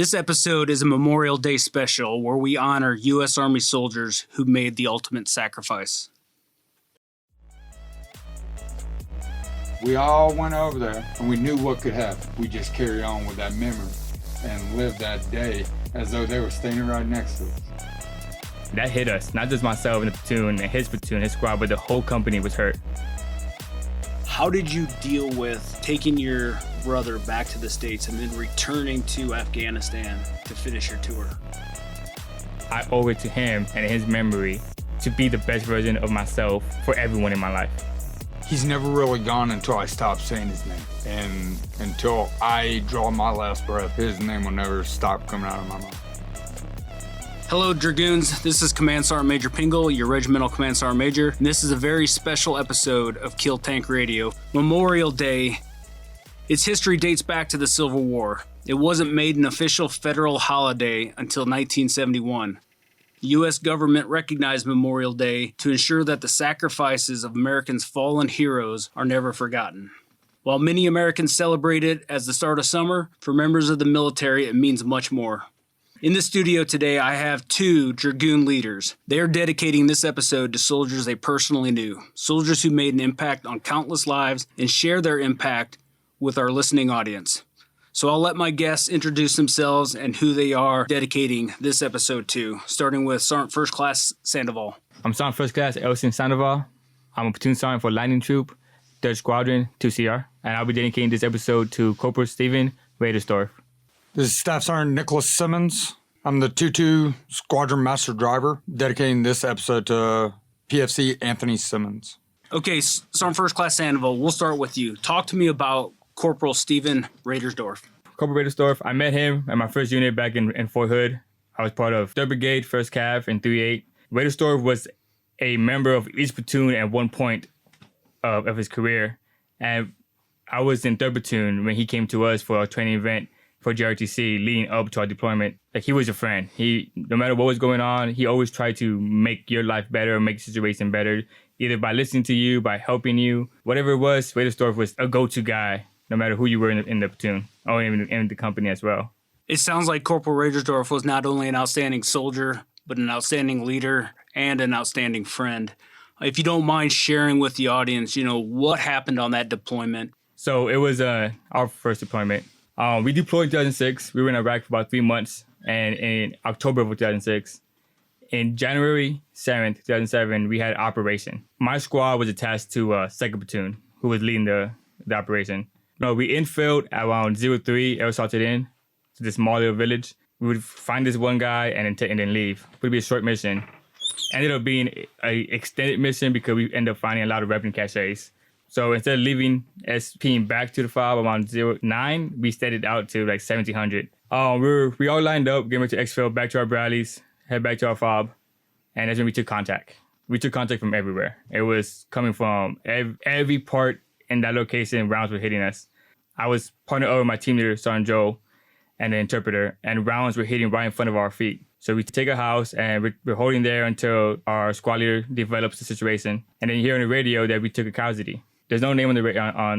This episode is a Memorial Day special where we honor U.S. Army soldiers who made the ultimate sacrifice. We all went over there and we knew what could happen. We just carry on with that memory and live that day as though they were standing right next to us. That hit us, not just myself and the platoon and his squad, but the whole company was hurt. How did you deal with taking your brother back to the States and then returning to Afghanistan to finish your tour? I owe it to him and his memory to be the best version of myself for everyone in my life. He's never really gone until I stop saying his name. And until I draw my last breath, his name will never stop coming out of my mouth. Hello, Dragoons. This is Command Sergeant Major Pingel, your Regimental Command Sergeant Major, and this is a very special episode of Kill Tank Radio. Memorial Day. Its history dates back to the Civil War. It wasn't made an official federal holiday until 1971. The U.S. government recognized Memorial Day to ensure that the sacrifices of Americans' fallen heroes are never forgotten. While many Americans celebrate it as the start of summer, for members of the military it means much more. In the studio today, I have two Dragoon leaders. They are dedicating this episode to soldiers they personally knew, soldiers who made an impact on countless lives and share their impact with our listening audience. So I'll let my guests introduce themselves and who they are dedicating this episode to, starting with Sergeant First Class Sandoval. I'm Sergeant First Class Elson Sandoval. I'm a platoon sergeant for Lightning Troop, 3rd Squadron, 2CR, and I'll be dedicating this episode to Corporal Stephen Raderstorf. This is Staff Sergeant Nicholas Simmons. I'm the 2-2 Squadron Master Driver, dedicating this episode to PFC Anthony Simmons. Okay, Sergeant First Class Sandoval, we'll start with you. Talk to me about Corporal Stephen Raderstorf. Corporal Raderstorf, I met him at my first unit back in Fort Hood. I was part of 3rd Brigade, 1st Cav, and 3-8. Raderstorf was a member of each platoon at one point of his career. And I was in 3rd Platoon when he came to us for a training event for GRTC leading up to our deployment. Like, he was a friend. No matter what was going on, he always tried to make your life better, make the situation better, either by listening to you, by helping you. Whatever it was, Raderstorf was a go-to guy, no matter who you were in the platoon or even in the company as well. It sounds like Corporal Raderstorf was not only an outstanding soldier, but an outstanding leader and an outstanding friend. If you don't mind sharing with the audience, what happened on that deployment? So it was our first deployment. We deployed in 2006. We were in Iraq for about 3 months. And in October of 2006, in January 7th, 2007, we had an operation. My squad was attached to 2nd Platoon, who was leading the operation. No, we infilled around 03, air salted in to this small little village. We would find this one guy and then leave. It would be a short mission. Ended up being an extended mission because we ended up finding a lot of weapon caches. So instead of leaving SPing back to the FOB around 09, we steadied out to like 1700. We all lined up, getting ready to exfil, back to our Bradleys, head back to our FOB, and that's when we took contact. We took contact from everywhere. It was coming from every part in that location. Rounds were hitting us. I was partnered over my team leader, Sergeant Joe, and the interpreter, and rounds were hitting right in front of our feet. So we take a house and we're holding there until our squad leader develops the situation. And then you hear on the radio that we took a casualty. There's no name on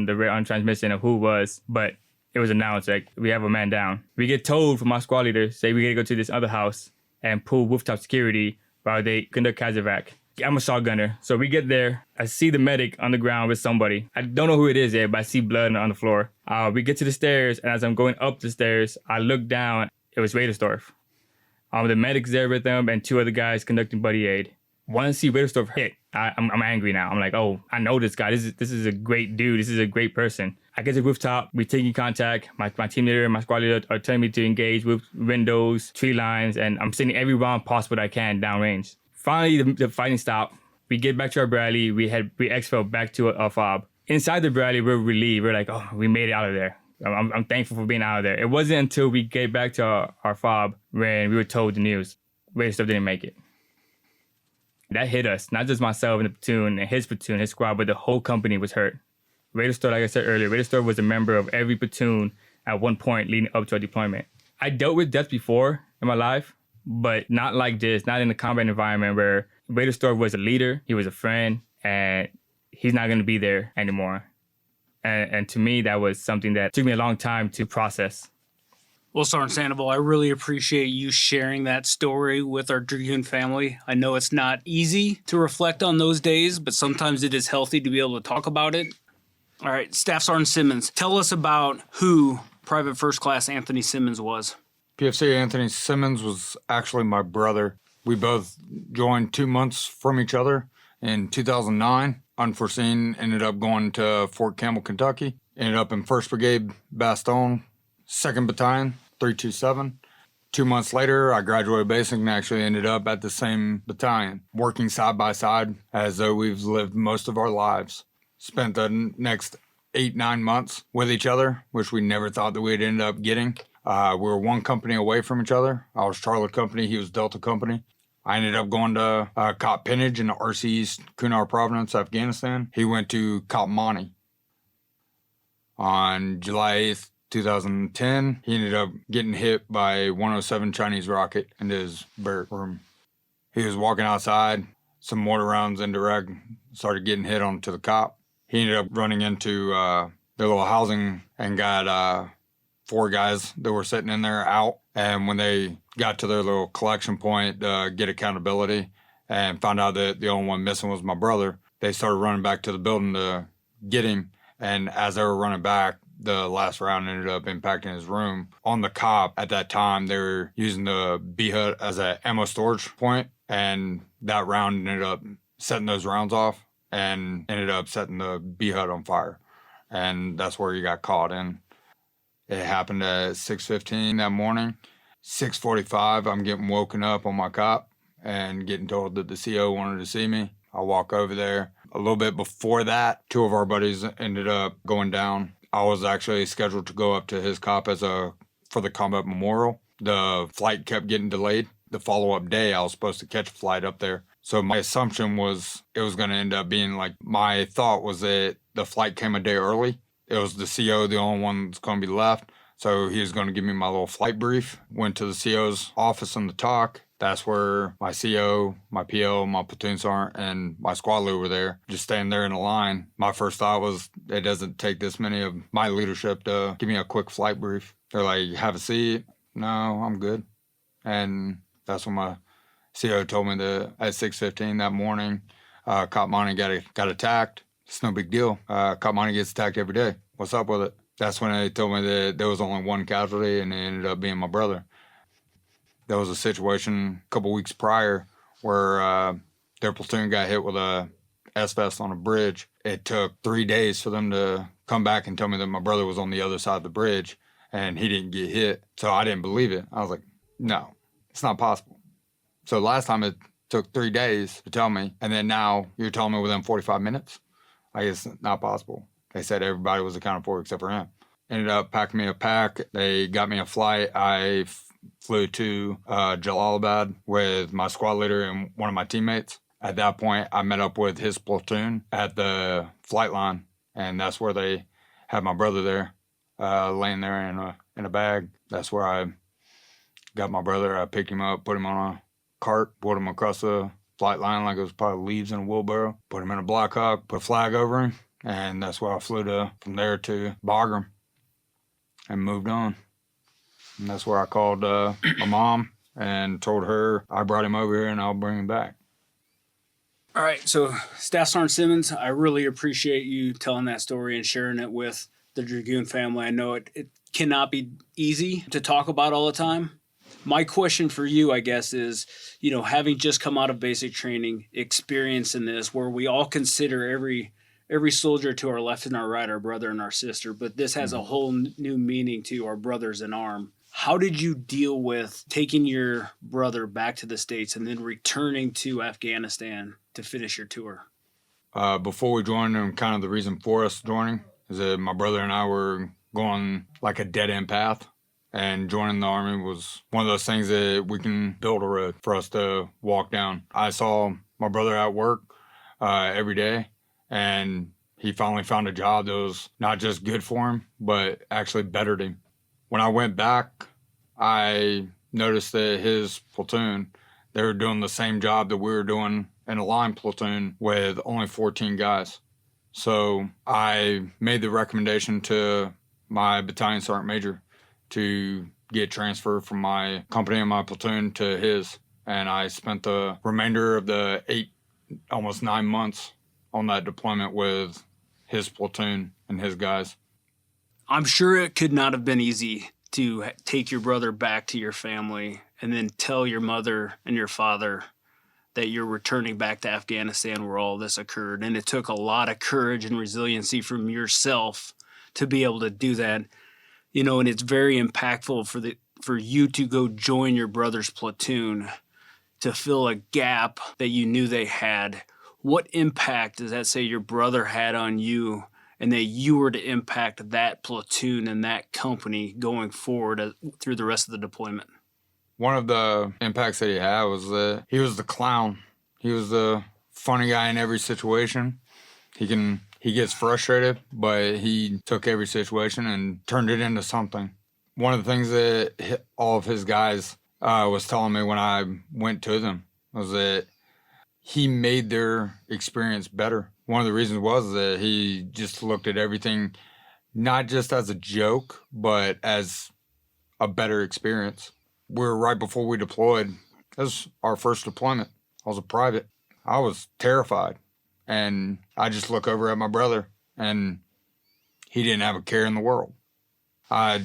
the transmission of who it was, but it was announced like we have a man down. We get told from our squad leader, say we gotta go to this other house and pull rooftop security while they conduct casevac. I'm a shotgunner, so we get there. I see the medic on the ground with somebody. I don't know who it is yet, but I see blood on the floor. We get to the stairs, and as I'm going up the stairs, I look down. It was Raderstorf. The medic's there with them and 2 other guys conducting buddy aid. Once I see Raderstorf hit, I'm angry now. I'm like, oh, I know this guy. This is a great dude. This is a great person. I get to the rooftop. We taking contact. My team leader and my squad leader are telling me to engage with windows, tree lines, and I'm sending every round possible that I can downrange. Finally, the fighting stopped. We get back to our Bradley. We exfil back to our FOB. Inside the Bradley, we're relieved. We're like, oh, we made it out of there. I'm thankful for being out of there. It wasn't until we get back to our FOB when we were told the news. Raderstorf didn't make it. That hit us, not just myself and the platoon and his squad, but the whole company was hurt. Raderstorf, like I said earlier, Raderstorf was a member of every platoon at one point leading up to our deployment. I dealt with death before in my life, but not like this, not in a combat environment where Raderstorf was a leader, he was a friend, and he's not going to be there anymore. And to me, that was something that took me a long time to process. Well, Sergeant Sandoval, I really appreciate you sharing that story with our Dragoon family. I know it's not easy to reflect on those days, but sometimes it is healthy to be able to talk about it. All right, Staff Sergeant Simmons, tell us about who Private First Class Anthony Simmons was. PFC Anthony Simmons was actually my brother. We both joined 2 months from each other in 2009. Unforeseen, ended up going to Fort Campbell, Kentucky. Ended up in 1st Brigade Bastogne, 2nd Battalion, 327. 2 months later, I graduated basic and actually ended up at the same battalion, working side by side as though we've lived most of our lives. Spent the next 8-9 months with each other, which we never thought that we'd end up getting. We were one company away from each other. I was Charlie Company, he was Delta Company. I ended up going to Cop Pinnage in the RC East, Kunar Province, Afghanistan. He went to Cop Monty. On July 8th, 2010, he ended up getting hit by a 107 Chinese rocket into his barrack room. He was walking outside, some mortar rounds indirect, started getting hit onto the cop. He ended up running into their little housing and got 4 guys that were sitting in there out. And when they got to their little collection point to get accountability and found out that the only one missing was my brother, they started running back to the building to get him. And as they were running back, the last round ended up impacting his room. On the cop, at that time, they were using the B-hut as an ammo storage point, and that round ended up setting those rounds off and ended up setting the B-hut on fire. And that's where he got caught in. It happened at 6:15 that morning. 6:45, I'm getting woken up on my cop and getting told that the CO wanted to see me. I walk over there. A little bit before that, 2 of our buddies ended up going down. I was actually scheduled to go up to his cop for the combat memorial. The flight kept getting delayed. The follow-up day, I was supposed to catch a flight up there. So my assumption was it was going to end up being like, my thought was that the flight came a day early. It was the CO, the only one that's going to be left. So he was going to give me my little flight brief. Went to the CO's office on the talk. That's where my CO, my PO, my platoon sergeant, and my squad leader were there, just standing there in a line. My first thought was, it doesn't take this many of my leadership to give me a quick flight brief. They're like, have a seat. No, I'm good. And that's when my CO told me that at 6:15 that morning, Cop Monty got attacked. It's no big deal. Cop Monty gets attacked every day. What's up with it? That's when they told me that there was only one casualty, and it ended up being my brother. There was a situation a couple weeks prior where their platoon got hit with a S-vest on a bridge. It took 3 days for them to come back and tell me that my brother was on the other side of the bridge and he didn't get hit. So I didn't believe it. I was like, no, it's not possible. So last time it took 3 days to tell me, and then now you're telling me within 45 minutes? I guess it's not possible. They said everybody was accounted for except for him. Ended up packing me a pack. They got me a flight. I flew to Jalalabad with my squad leader and one of my teammates. At that point, I met up with his platoon at the flight line, and that's where they had my brother there, laying there in a bag. That's where I got my brother. I picked him up, put him on a cart, put him across the flight line like it was probably leaves in a wheelbarrow, put him in a Black Hawk, put a flag over him, and that's where I flew from there to Bagram and moved on. And that's where I called my mom and told her I brought him over here and I'll bring him back. All right, so Staff Sergeant Simmons, I really appreciate you telling that story and sharing it with the Dragoon family. I know it cannot be easy to talk about all the time. My question for you, I guess, is, having just come out of basic training, experience in this, where we all consider every soldier to our left and our right our brother and our sister, but this has a whole new meaning to our brothers in arms. How did you deal with taking your brother back to the States and then returning to Afghanistan to finish your tour? Before we joined, and kind of the reason for us joining is that my brother and I were going like a dead-end path. And joining the Army was one of those things that we can build a road for us to walk down. I saw my brother at work every day, and he finally found a job that was not just good for him, but actually bettered him. When I went back, I noticed that his platoon, they were doing the same job that we were doing in a line platoon with only 14 guys. So I made the recommendation to my battalion sergeant major to get transferred from my company and my platoon to his. And I spent the remainder of the almost 9 months on that deployment with his platoon and his guys. I'm sure it could not have been easy to take your brother back to your family and then tell your mother and your father that you're returning back to Afghanistan where all this occurred. And it took a lot of courage and resiliency from yourself to be able to do that. You know, and it's very impactful for you to go join your brother's platoon to fill a gap that you knew they had. What impact does that say your brother had on you, and that you were to impact that platoon and that company going forward through the rest of the deployment? One of the impacts that he had was that he was the clown. He was the funny guy in every situation. He gets frustrated, but he took every situation and turned it into something. One of the things that all of his guys was telling me when I went to them was that he made their experience better. One of the reasons was that he just looked at everything not just as a joke, but as a better experience. We were right before we deployed. This was our first deployment. I was a private. I was terrified. And I just look over at my brother, and he didn't have a care in the world. I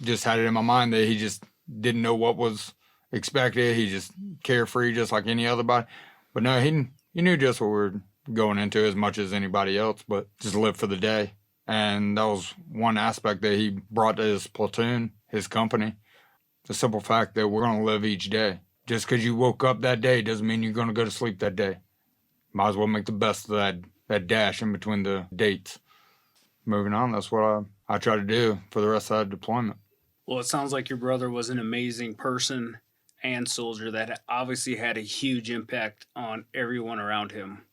just had it in my mind that he just didn't know what was expected. He just carefree, just like any other body. But no, he knew just what we were going into as much as anybody else, but just live for the day. And that was one aspect that he brought to his platoon, his company. The simple fact that we're going to live each day. Just because you woke up that day doesn't mean you're going to go to sleep that day. Might as well make the best of that dash in between the dates. Moving on, that's what I try to do for the rest of that deployment. Well, it sounds like your brother was an amazing person and soldier that obviously had a huge impact on everyone around him.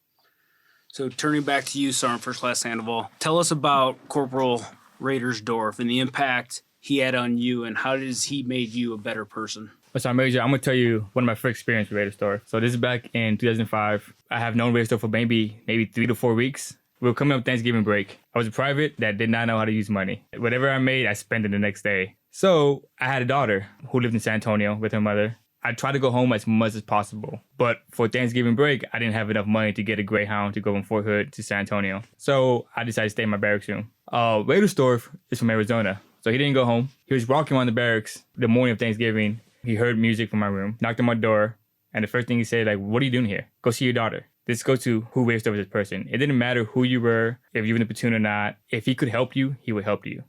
So turning back to you, Sergeant First Class Sandoval, tell us about Corporal Raderstorf and the impact he had on you, and how does he made you a better person? So Major, I'm going to tell you one of my first experience with Raderstorf. So this is back in 2005. I have known Raderstorf for maybe 3 to 4 weeks. We were coming up Thanksgiving break. I was a private that did not know how to use money. Whatever I made, I spent it the next day. So I had a daughter who lived in San Antonio with her mother. I tried to go home as much as possible. But for Thanksgiving break, I didn't have enough money to get a Greyhound to go from Fort Hood to San Antonio. So I decided to stay in my barracks room. Raderstorf is from Arizona. So he didn't go home. He was walking around the barracks the morning of Thanksgiving. He heard music from my room, knocked on my door, and the first thing he said, like, "What are you doing here? Go see your daughter." This goes to who Raderstorf is as a person. It didn't matter who you were, if you were in the platoon or not. If he could help you, he would help you.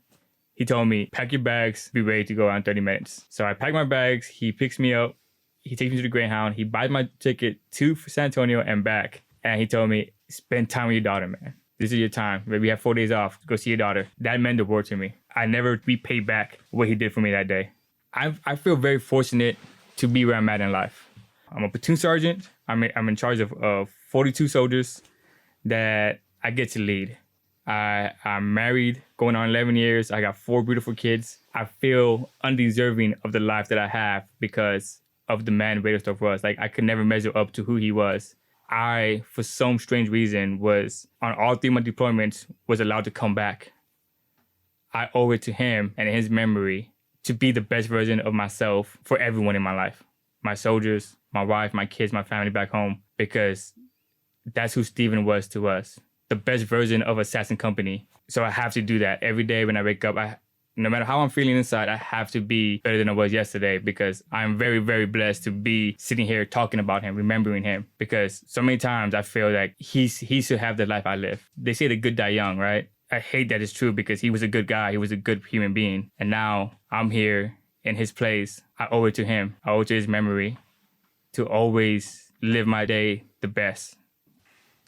He told me, pack your bags, be ready to go out in 30 minutes. So I packed my bags. He picks me up. He takes me to the Greyhound. He buys my ticket to San Antonio and back. And he told me, spend time with your daughter, man. This is your time. We have 4 days off. Go see your daughter. That meant the world to me. I never repay back what he did for me that day. I feel very fortunate to be where I'm at in life. I'm a platoon sergeant. I'm in charge of 42 soldiers that I get to lead. I'm married, going on 11 years. I got 4 beautiful kids. I feel undeserving of the life that I have because of the man Raderstorf was. Like, I could never measure up to who he was. I, for some strange reason, was on all 3 of my deployments, was allowed to come back. I owe it to him and his memory to be the best version of myself for everyone in my life. My soldiers, my wife, my kids, my family back home, because that's who Steven was to us. The best version of Assassin Company. So I have to do that every day when I wake up. No matter how I'm feeling inside, I have to be better than I was yesterday, because I'm very, very blessed to be sitting here talking about him, remembering him, because so many times I feel like he should have the life I live. They say the good die young, right? I hate that it's true, because he was a good guy. He was a good human being. And now I'm here in his place. I owe it to him. I owe it to his memory to always live my day the best.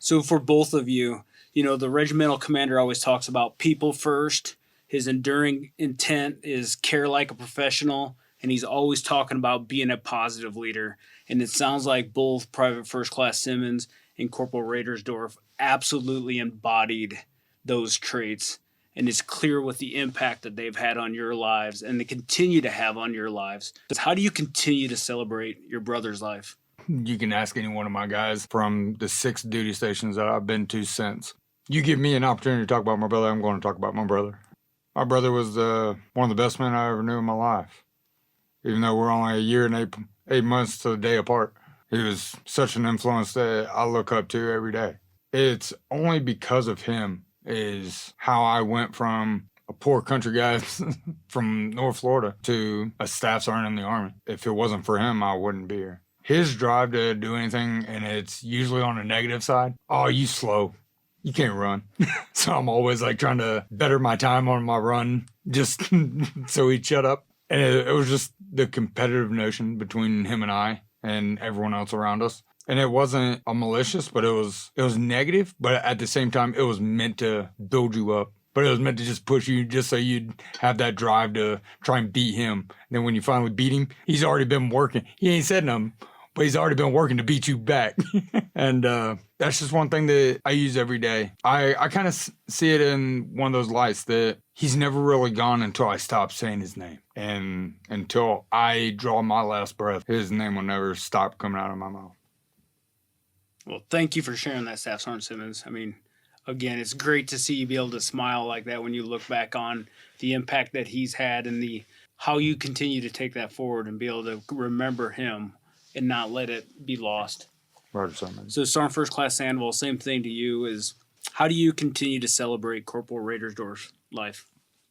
So for both of you, you know, the regimental commander always talks about people first. His enduring intent is care like a professional, and he's always talking about being a positive leader. And it sounds like both Private First Class Simmons and Corporal Raderstorf absolutely embodied those traits. And it's clear with the impact that they've had on your lives and they continue to have on your lives. How do you continue to celebrate your brother's life? You can ask any one of my guys from the 6 duty stations that I've been to since. You give me an opportunity to talk about my brother, I'm going to talk about my brother. My brother was one of the best men I ever knew in my life. even though we're only a year and 8 months to the day apart. He was such an influence that I look up to every day. It's only because of him is how I went from a poor country guy from North Florida to a staff sergeant in the Army. If it wasn't for him, I wouldn't be here. His drive to do anything, and it's usually on the negative side. Oh, you slow. You can't run. So I'm always like trying to better my time on my run just so he'd shut up. And it was just the competitive notion between him and I and everyone else around us. And it wasn't a malicious, but it was negative. But at the same time, it was meant to build you up. But it was meant to just push you just so you'd have that drive to try and beat him. And then when you finally beat him, he's already been working. He ain't said nothing, but he's already been working to beat you back. And that's just one thing that I use every day. I kind of see it in one of those lights that he's never really gone until I stop saying his name. And until I draw my last breath, his name will never stop coming out of my mouth. Well, thank you for sharing that, Staff Sergeant Simmons. I mean, again, it's great to see you be able to smile like that when you look back on the impact that he's had and how you continue to take that forward and be able to remember him and not let it be lost. So Sergeant First Class Sandoval, same thing to you is how do you continue to celebrate Corporal Raderstorf's life?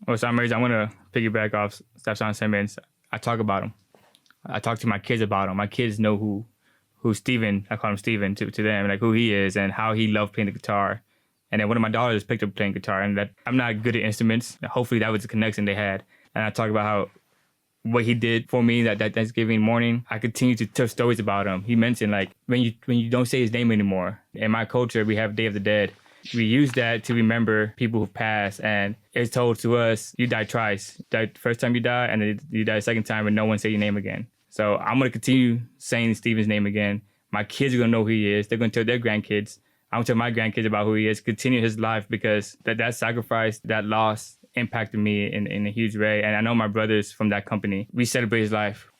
Well, so I'm going to piggyback off Staff Sergeant Simmons. I talk about him. I talk to my kids about him. My kids know who Steven, I call him Steven to them, like who he is and how he loved playing the guitar. And then one of my daughters picked up playing guitar, and that I'm not good at instruments. Hopefully that was the connection they had. And I talk about how what he did for me that Thanksgiving morning. I continue to tell stories about him. He mentioned like when you don't say his name anymore. In my culture, we have Day of the Dead. We use that to remember people who passed, and it's told to us, you died twice. Died first time you die, and then you died the second time, and no one say your name again. So I'm going to continue saying Steven's name again. My kids are going to know who he is. They're going to tell their grandkids. I'm going to tell my grandkids about who he is, continue his life, because that sacrifice, that loss impacted me in a huge way. And I know my brothers from that company, we celebrate his life.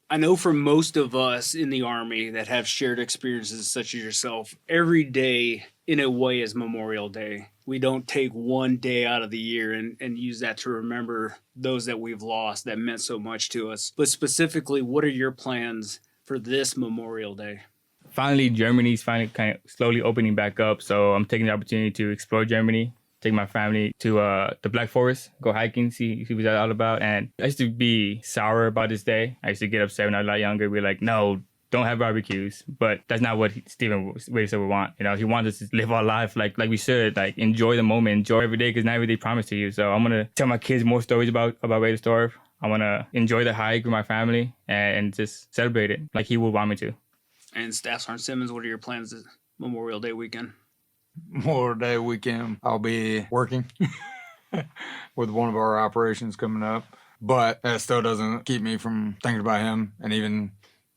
I know for most of us in the Army that have shared experiences such as yourself, every day in a way is Memorial Day. We don't take one day out of the year and use that to remember those that we've lost that meant so much to us. But specifically, what are your plans for this Memorial Day? Finally, Germany's kind of slowly opening back up. So I'm taking the opportunity to explore Germany, take my family to the Black Forest, go hiking, see what that's all about. And I used to be sour about this day. I used to get upset when I was a lot younger. We're like, no, don't have barbecues. But that's not what Stephen really said we want. You know, he wants us to live our life like we should, like enjoy the moment, enjoy every day, because not every day promised to you. So I'm going to tell my kids more stories about Raderstorf. I want to enjoy the hike with my family and just celebrate it like he would want me to. And Staff Sergeant Simmons, what are your plans this Memorial Day weekend? Memorial Day weekend, I'll be working with one of our operations coming up. But that still doesn't keep me from thinking about him and even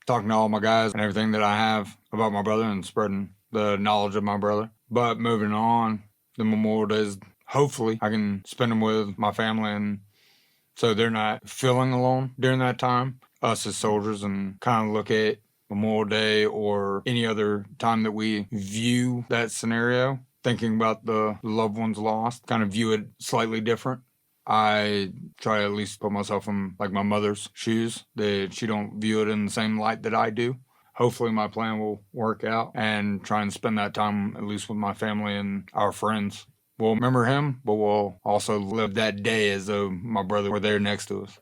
talking to all my guys and everything that I have about my brother and spreading the knowledge of my brother. But moving on, the Memorial Days, hopefully I can spend them with my family and so they're not feeling alone during that time, us as soldiers, and kind of look at Memorial Day or any other time that we view that scenario, thinking about the loved ones lost, kind of view it slightly different. I try to at least put myself in like my mother's shoes, that she don't view it in the same light that I do. Hopefully my plan will work out and try and spend that time at least with my family and our friends. We'll remember him, but we'll also live that day as though my brother were there next to us.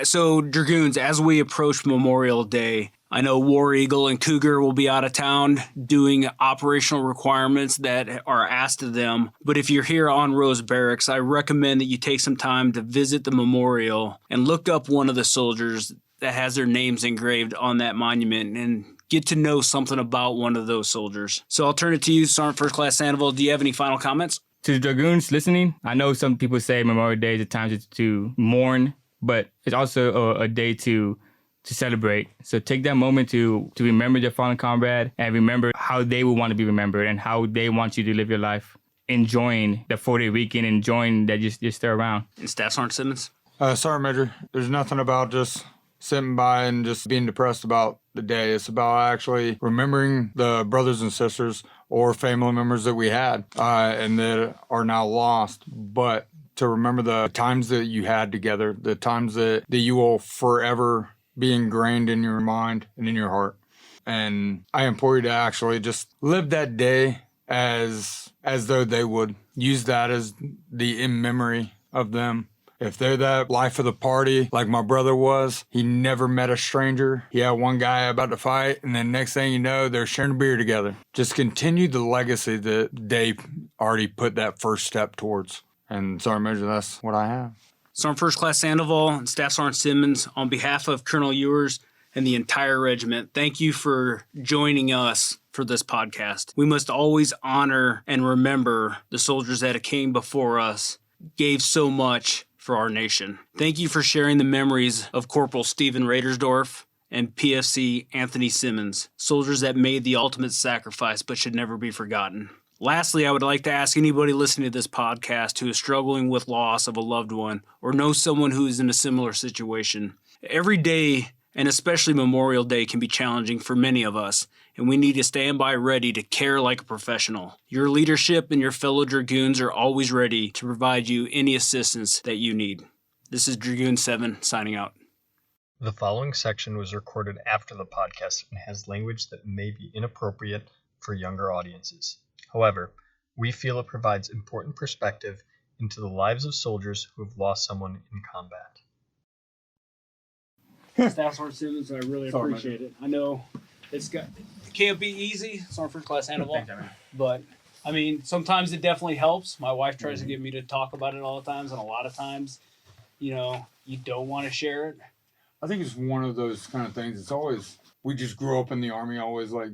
So, Dragoons, as we approach Memorial Day, I know War Eagle and Cougar will be out of town doing operational requirements that are asked of them. But if you're here on Rose Barracks, I recommend that you take some time to visit the memorial and look up one of the soldiers that has their names engraved on that monument and get to know something about one of those soldiers. So I'll turn it to you, Sergeant First Class Sandoval. Do you have any final comments? To the Dragoons listening, I know some people say Memorial Day is a time to mourn, but it's also a day to celebrate. So take that moment to remember their fallen comrade and remember how they would want to be remembered and how they want you to live your life, enjoying the 4-day weekend, enjoying that you're still around. And Staff Sergeant Simmons? Sergeant Major, there's nothing about just sitting by and just being depressed about the day. It's about actually remembering the brothers and sisters or family members that we had and that are now lost, but to remember the times that you had together, the times that you will forever be ingrained in your mind and in your heart. And I implore you to actually just live that day as though they would. Use that as the in memory of them. If they're that life of the party, like my brother was, he never met a stranger. He had one guy about to fight, and then next thing you know, they're sharing a beer together. Just continue the legacy that they already put that first step towards. And Sergeant Major, that's what I have. Sergeant First Class Sandoval and Staff Sergeant Simmons, on behalf of Colonel Ewers and the entire regiment, thank you for joining us for this podcast. We must always honor and remember the soldiers that came before us, gave so much for our nation. Thank you for sharing the memories of Corporal Stephen Raderstorf and PFC Anthony Simmons, soldiers that made the ultimate sacrifice but should never be forgotten. Lastly, I would like to ask anybody listening to this podcast who is struggling with loss of a loved one or knows someone who is in a similar situation. Every day, and especially Memorial Day, can be challenging for many of us, and we need to stand by ready to care like a professional. Your leadership and your fellow Dragoons are always ready to provide you any assistance that you need. This is Dragoon 7 signing out. The following section was recorded after the podcast and has language that may be inappropriate for younger audiences. However, we feel it provides important perspective into the lives of soldiers who have lost someone in combat. Staff Sergeant Simmons, I really appreciate it. I know it can't be easy, Sergeant First Class Sandoval, but I mean, sometimes it definitely helps. My wife tries to get me to talk about it all the times, and a lot of times, you don't want to share it. I think it's one of those kind of things. It's always, we just grew up in the Army, always like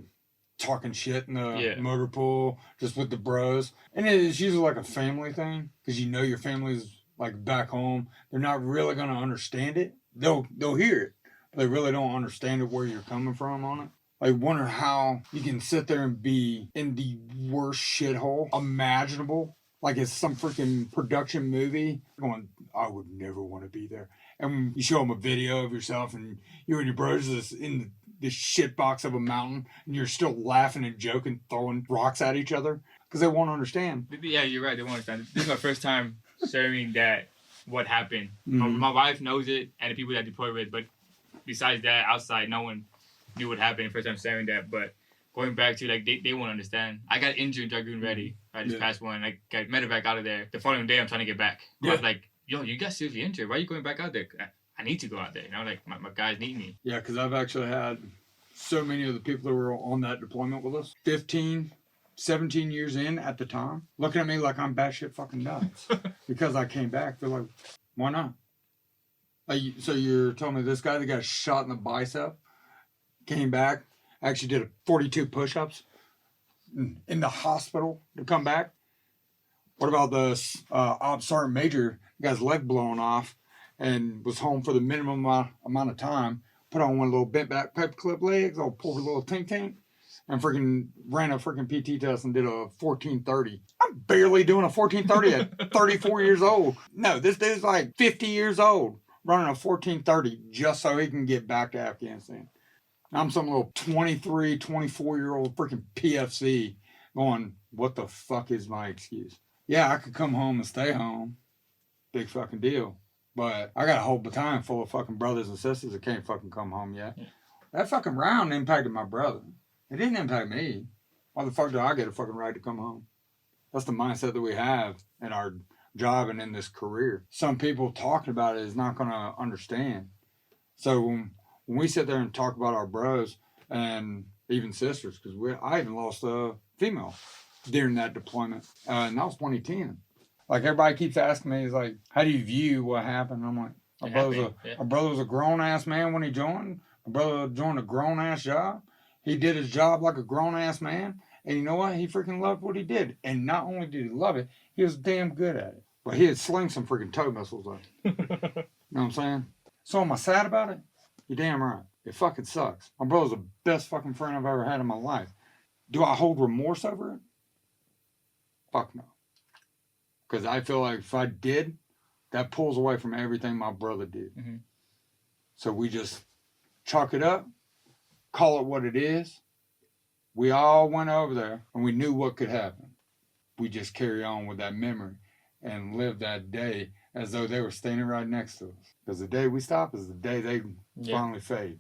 talking shit in the motor pool, just with the bros. And it's usually like a family thing, because your family's like back home. They're not really going to understand it. They'll hear it, but they really don't understand it, where you're coming from on it. I wonder how you can sit there and be in the worst shithole imaginable, like it's some freaking production movie, going, I would never want to be there. And you show them a video of yourself and you and your brothers is in this shit box of a mountain, and you're still laughing and joking, throwing rocks at each other, because they won't understand. Yeah, you're right. They won't understand. This is my first time sharing that, what happened. Mm-hmm. My wife knows it, and the people that I deployed with, but besides that, outside, no one knew what happened. First time sharing that, but going back to, like, they won't understand. I got injured in Dragoon Ready, this past one. I got medevac out of there. The following day, I'm trying to get back. I was like, yo, you got seriously injured. Why are you going back out there? I need to go out there. Like, my guys need me. Yeah, because I've actually had so many of the people that were on that deployment with us, 15, 17 years in at the time, looking at me like I'm batshit fucking nuts because I came back. They're like, why not? So you're telling me this guy that got shot in the bicep came back, actually did 42 push-ups in the hospital to come back? What about the Ops Sergeant Major, got his leg blown off and was home for the minimum amount of time, put on one little bent back paperclip legs, all pulled a little tink, and freaking ran a freaking PT test and did a 1430. I'm barely doing a 1430 at 34 years old. No, this dude's like 50 years old running a 1430 just so he can get back to Afghanistan. I'm some little 23, 24-year-old freaking PFC going, what the fuck is my excuse? Yeah, I could come home and stay home. Big fucking deal. But I got a whole battalion full of fucking brothers and sisters that can't fucking come home yet. Yeah. That fucking round impacted my brother. It didn't impact me. Why the fuck do I get a fucking right to come home? That's the mindset that we have in our job and in this career. Some people talking about it is not going to understand. So when we sit there and talk about our bros and even sisters, because I even lost a female during that deployment, and that was 2010. Like, everybody keeps asking me, is like, how do you view what happened? I'm like, my brother was a grown-ass man when he joined. My brother joined a grown-ass job. He did his job like a grown-ass man. And you know what? He freaking loved what he did. And not only did he love it, he was damn good at it. But he had slung some freaking tow missiles up. You know what I'm saying? So am I sad about it? You're damn right. It fucking sucks. My brother's the best fucking friend I've ever had in my life. Do I hold remorse over it? Fuck no. Because I feel like if I did, that pulls away from everything my brother did. Mm-hmm. So we just chalk it up, call it what it is. We all went over there and we knew what could happen. We just carry on with that memory. and live that day as though they were standing right next to us. Because the day we stop is the day they finally fade.